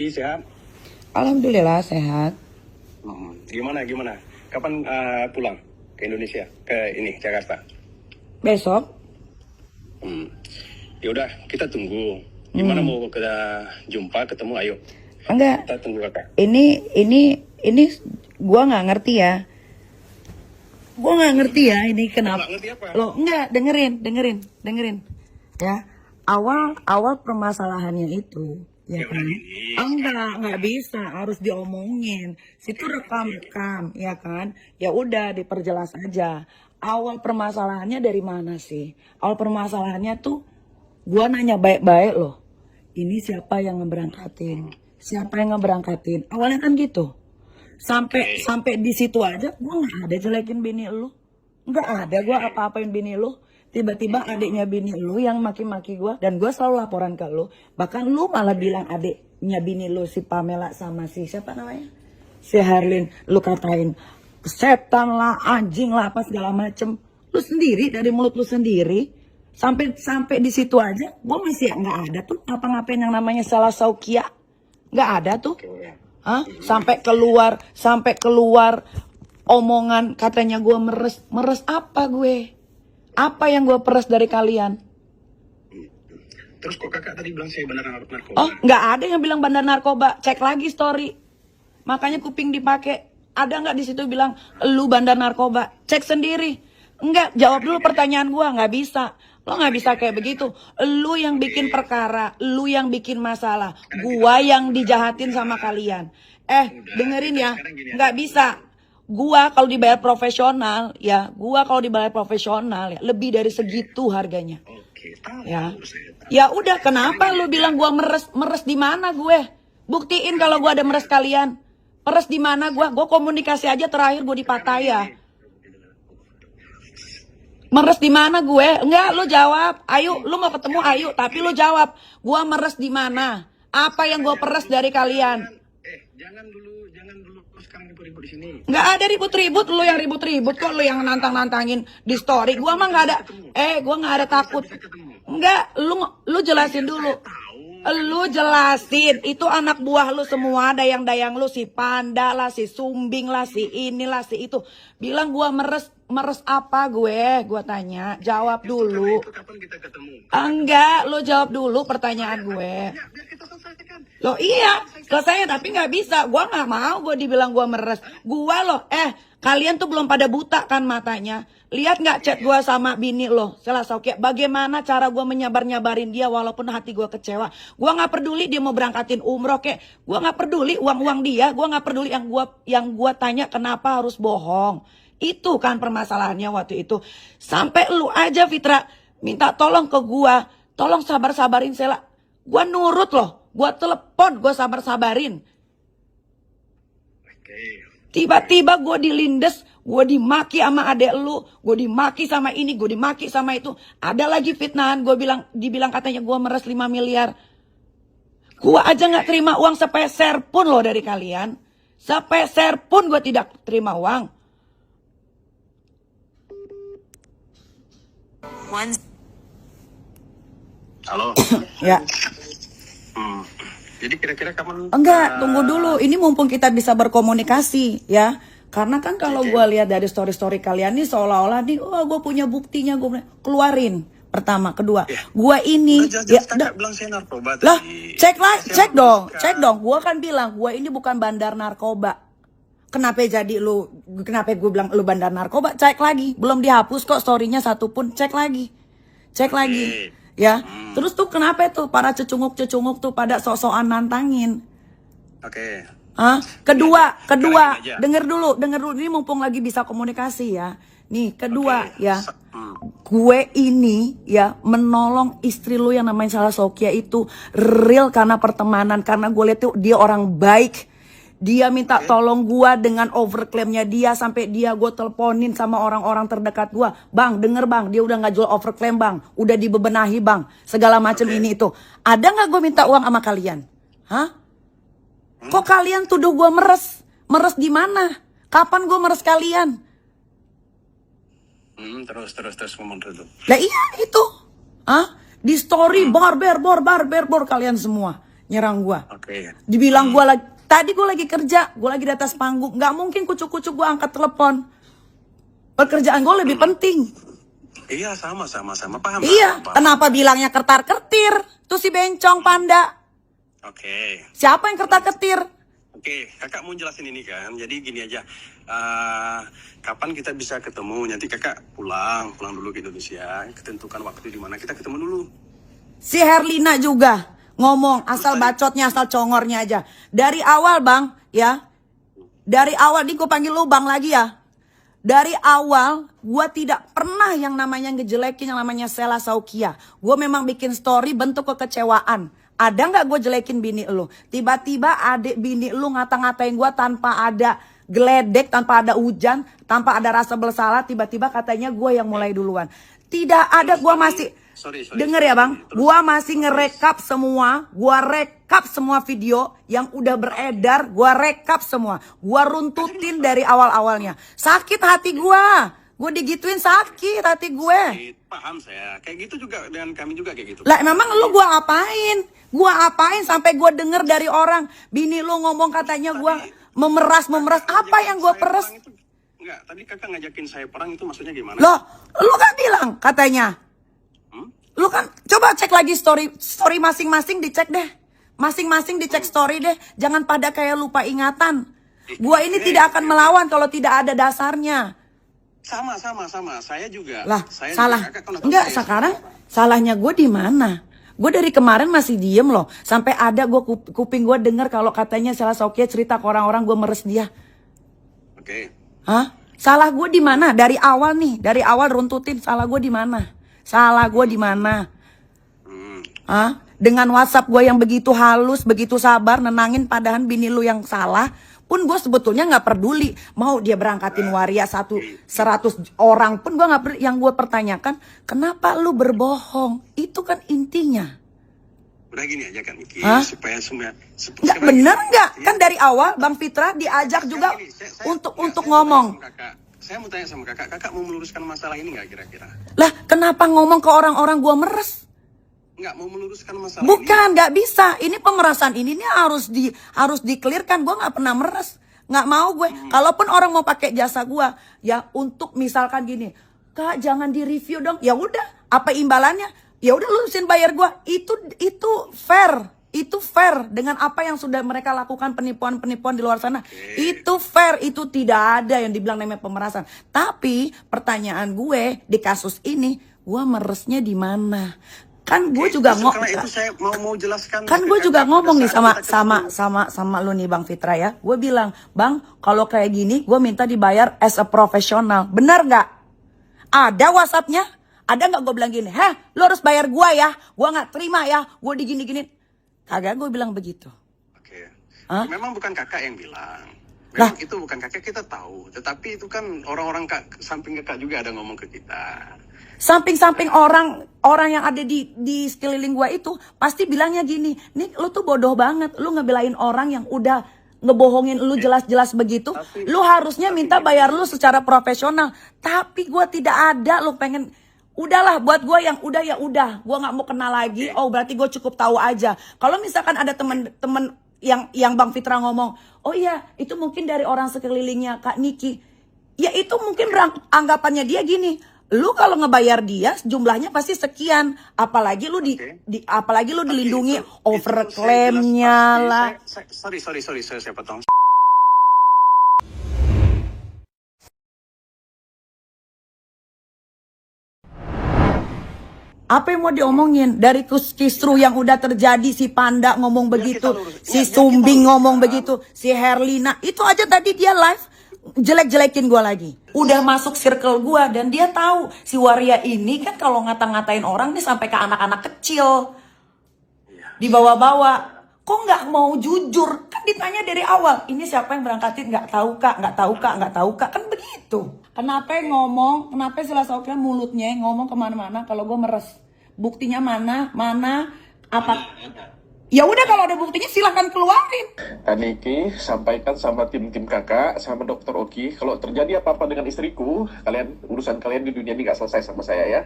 Sehat? Alhamdulillah sehat. Gimana? Kapan pulang ke Indonesia? Ke ini, Jakarta? Besok? Ya udah, kita tunggu. Gimana mau kita jumpa, ketemu, ayo. Enggak. Kita tunggu kakak. Ini gua nggak ngerti ya. Gua nggak ngerti ya ini kenapa. Nggak ngerti apa? Loh, enggak, dengerin. Ya. Awal permasalahannya itu ya kan. Enggak bisa, harus diomongin. Situ rekam, ya kan? Ya udah diperjelas aja. Awal permasalahannya dari mana sih? Awal permasalahannya tuh gua nanya baik-baik loh. Ini siapa yang ngeberangkatin? Siapa yang ngeberangkatin? Awalnya kan gitu. Sampai di situ aja gua nggak ada jelekin bini lu. Nggak ada gua apa-apain bini lu. Tiba-tiba adiknya bini lu yang maki-maki gua dan gua selalu laporan ke lu. Bahkan lu malah bilang adiknya bini lu si Pamela sama si siapa namanya? Si Herlin, lu katain setan lah, anjing lah, apa segala macem. Lu sendiri dari mulut lu sendiri. Sampai di situ aja gua masih nggak ada tuh ngapa-ngapain yang namanya salah saukia. Nggak ada tuh. Hah? Sampai keluar omongan katanya gue meres apa gue? Apa yang gue peres dari kalian? Terus kok kakak tadi bilang saya bandar narkoba? Oh, nggak ada yang bilang bandar narkoba. Cek lagi story. Makanya kuping dipakai. Ada nggak di situ bilang lu bandar narkoba? Cek sendiri. Enggak, jawab dulu pertanyaan gue. Nggak bisa. Lo nggak bisa kayak begitu. Lu yang bikin perkara, lu yang bikin masalah. Gua yang dijahatin sama kalian. Dengerin ya. Nggak bisa. Gua kalau dibayar profesional, ya. Lebih dari segitu harganya. Oke, tahu Ya. saya tahu. Ya udah, kenapa lu bilang gua meres di mana gue? Buktiin kalau gua ada meres kalian. Meres di mana gua? Gua komunikasi aja terakhir gua di Pattaya. Meres di mana gue? Enggak, lu jawab. Ayo, lu mau ketemu ayo, tapi lu jawab. Gua meres di mana? Apa yang gua peres dari kalian? Jangan dulu sekarang ribut-ribut di sini. Nggak ada ribut-ribut, lu yang ribut-ribut kok, lu yang nantang-nantangin di story. Gua mah nggak ada. Gua nggak ada takut. Enggak, lu jelasin dulu. Lu jelasin, itu anak buah lu semua, dayang-dayang lu, si Panda lah, si Sumbing lah, si inilah, si itu. Bilang gua meres apa gue? Gua tanya, jawab dulu. Itu kapan kita ketemu? Enggak, lu jawab dulu pertanyaan gue. Biar kita selesaikan. Loh iya, selesai tapi nggak bisa. Gua nggak mau gue dibilang gua meres. Gua loh, kalian tuh belum pada buta kan matanya. Lihat nggak chat gua sama bini lo, Sela Saukia. Bagaimana cara gua menyabar-nyabarin dia walaupun hati gua kecewa. Gua nggak peduli dia mau berangkatin umroh kek. Gua nggak peduli uang dia. Gua nggak peduli yang gua tanya kenapa harus bohong. Itu kan permasalahannya waktu itu. Sampai lu aja Fitra minta tolong ke gua. Tolong sabar-sabarin Sela. Gua nurut loh. Gua telepon, gua sabar-sabarin. Tiba-tiba gue dilindes, gue dimaki sama adek lu, gue dimaki sama ini, gue dimaki sama itu. Ada lagi fitnahan, dibilang katanya gue meres 5 miliar. Gue aja nggak terima uang sepeser pun loh dari kalian. Sepeser pun gue tidak terima uang. Halo. Ya. Jadi kira-kira kapan? Enggak, tunggu dulu. Ini mumpung kita bisa berkomunikasi ya. Karena kan kalau gue lihat dari story-story kalian nih seolah-olah nih, gue punya buktinya, gue keluarin. Pertama, kedua, gue ini bilang saya narkoba lah, tadi. cek dong. Gue kan bilang gue ini bukan bandar narkoba. Kenapa gue bilang lu bandar narkoba? Cek lagi, belum dihapus kok storynya satu pun. Cek lagi. Ya, terus tuh kenapa tuh para cecunguk tuh pada sok-sokan nantangin? Oke. Kedua, denger dulu, ini mumpung lagi bisa komunikasi ya. Nih, kedua ya, gue ini ya menolong istri lu yang namanya Sela Saukia itu real karena pertemanan, karena gue lihat tuh dia orang baik. Dia minta tolong gua dengan overclaimnya dia sampai gue teleponin sama orang-orang terdekat gua. Bang, denger bang, dia udah nggak jual overclaim bang, udah dibebenahi bang, segala macam ini itu. Ada nggak gue minta uang sama kalian? Kok kalian tuduh gua meres? Meres di mana? Kapan gua meres kalian? Terus ngomong dulu. Lah iya itu. Di story bor kalian semua. nyerang gua. Oke. Dibilang gua lagi, tadi gua lagi kerja, gua lagi di atas panggung, nggak mungkin kucuk-kucuk gua angkat telepon. Pekerjaan gua lebih penting. Iya, sama paham. Iya, paham. kenapa bilangnya kertar-kertir? Tuh si bencong panda. Oke. Siapa yang kertar-ketir? Oke, kakak mau jelasin ini kan. Jadi gini aja. Kapan kita bisa ketemu? Nanti kakak pulang dulu ke Indonesia. Ketentukan waktu di mana kita ketemu dulu. Si Herlina juga ngomong asal bacotnya, asal congornya aja. Dari awal bang, ya. Dari awal, nih gue panggil lu bang lagi ya. Dari awal, gue tidak pernah yang namanya ngejelekin yang namanya Sela Saukia. Gue memang bikin story bentuk kekecewaan. Ada nggak gue jelekin bini lu? Tiba-tiba adik bini lu ngata-ngatain gue tanpa ada geledek, tanpa ada hujan, tanpa ada rasa bersalah. Tiba-tiba katanya gue yang mulai duluan. Tidak ada, gue masih... Denger ya bang, gue masih ngerekap semua. Gue rekap semua video yang udah beredar. Gue rekap semua. Gue runtutin dari awal-awalnya. Sakit hati gue. Gue digituin sakit hati gue. Paham saya. Kayak gitu juga dengan kami juga kayak gitu. Lah memang lu gue apain? Gue apain sampai gue denger dari orang. Bini lu ngomong katanya gue memeras. Apa yang gue peres? Enggak, tadi kakak ngajakin saya perang itu maksudnya gimana? Loh, lu kan bilang katanya. Lu kan coba cek lagi story masing-masing, dicek deh. Masing-masing dicek story deh. Jangan pada kayak lupa ingatan. Gua ini tidak akan melawan kalau tidak ada dasarnya. Sama. Saya juga. Lah, saya salah. Juga, Enggak, sekarang salahnya gue di mana? Gue dari kemarin masih diem loh. Sampai ada kuping gue denger kalau katanya Sela Saukia cerita ke orang-orang gue meres dia. Oke. Hah? Salah gue di mana? Dari awal nih, dari awal runtutin salah gue di mana? Salah gue di mana? Hah? Dengan WhatsApp gue yang begitu halus, begitu sabar, nenangin padahal bini lu yang salah. Pun gue sebetulnya nggak peduli. Mau dia berangkatin waria 100 orang pun gue nggak peduli. Yang gue pertanyakan, kenapa lu berbohong? Itu kan intinya. Udah gini aja kan, Iki. Hah? Supaya semua... Nggak bener nggak? Kan dari awal Bang Fitra diajak juga untuk ngomong. Saya mau tanya sama kakak mau meluruskan masalah ini nggak kira-kira? Lah kenapa ngomong ke orang-orang gue meres? Nggak mau meluruskan masalah Bukan, nggak bisa. Ini pemerasan ini harus di-clearkan. Gue nggak pernah meres, nggak mau gue. Kalaupun orang mau pakai jasa gue, ya untuk misalkan gini, Kak jangan di-review dong. Ya udah, apa imbalannya? Ya udah lurusin bayar gue. Itu fair. Itu fair dengan apa yang sudah mereka lakukan penipuan-penipuan di luar sana. Itu fair, itu tidak ada yang dibilang namanya pemerasan. Tapi pertanyaan gue di kasus ini, gue meresnya di mana? Kan gue juga itu saya mau jelaskan. Kan gue juga ngomong nih sama lu nih Bang Fitra ya. Gue bilang, "Bang, kalau kayak gini gue minta dibayar as a professional." Benar nggak? Ada WhatsApp-nya? Ada nggak gue bilang gini? Lu harus bayar gue ya. Gue nggak terima ya. Gue digini-gini. Kagak gue bilang begitu. Oke. Hah? Memang bukan kakak yang bilang. Lah. Memang itu bukan kakak, kita tahu. Tetapi itu kan orang-orang samping kakak juga ada ngomong ke kita. Samping-samping orang yang ada di sekeliling gue itu pasti bilangnya gini, nih lu tuh bodoh banget, lu ngebelain orang yang udah ngebohongin lu jelas-jelas begitu. Lu harusnya minta bayar lu secara profesional. Tapi gue tidak ada, lu pengen... Udahlah buat gue yang udah ya udah, gue nggak mau kenal lagi. Oh berarti gue cukup tahu aja. Kalau misalkan ada temen-temen yang Bang Fitra ngomong, oh iya itu mungkin dari orang sekelilingnya Kak Niki. Ya itu mungkin anggapannya dia gini, lu kalau ngebayar dia jumlahnya pasti sekian. Apalagi lu apalagi lu dilindungi overclaimnya lah. Sorry, saya potong. Apa yang mau diomongin? Dari kisru yang udah terjadi, si Panda ngomong begitu, si Sumbing ngomong begitu, si Herlina. Itu aja tadi dia live, jelek-jelekin gue lagi. Udah masuk circle gue dan dia tahu si Waria ini kan kalau ngata-ngatain orang nih sampai ke anak-anak kecil. Dibawa-bawa. Kok nggak mau jujur? Kan ditanya dari awal, ini siapa yang berangkatin? Nggak tahu kak. Kan begitu. Kenapa Sela Saukia mulutnya ngomong kemana-mana kalau gue meres? Buktinya mana, apa? Ya udah kalau ada buktinya silahkan keluarin. Niki, sampaikan sama tim-tim kakak, sama Dokter Oki, kalau terjadi apa-apa dengan istriku, urusan kalian di dunia ini nggak selesai sama saya ya.